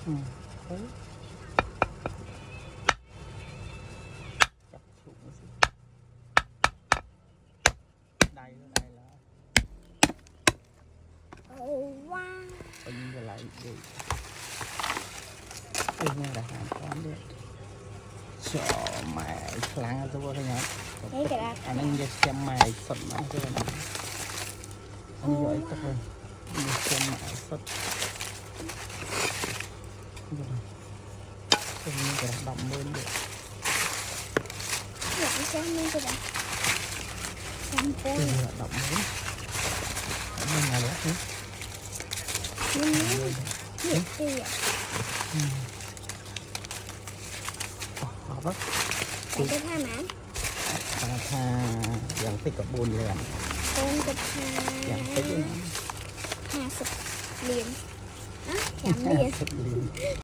จับถูกสิได้แล้วโอ้ว้าวเป็นอะไรดีเป็นอะไรหาก้อนด้วยชอหมายครั้งตัวอะไรเงี้ยอันนั้นจะเชื่อมหมายสดมากเลยนะอันนี้ย่อยตักเลยมีเชื่อมหมายสดตรงนี้จะดำมืดเลยอยากให้ฉันมันจะแบบซัมโป้ ดำมืดมันอะไรนี่เหยียดเตี้ยเอาปะแต่ก็ท่าหมาถ้าอย่างติดกับบุญเลยตรงกับท่าอย่างติด50 เหรียญอ่ะ3 เหรียญ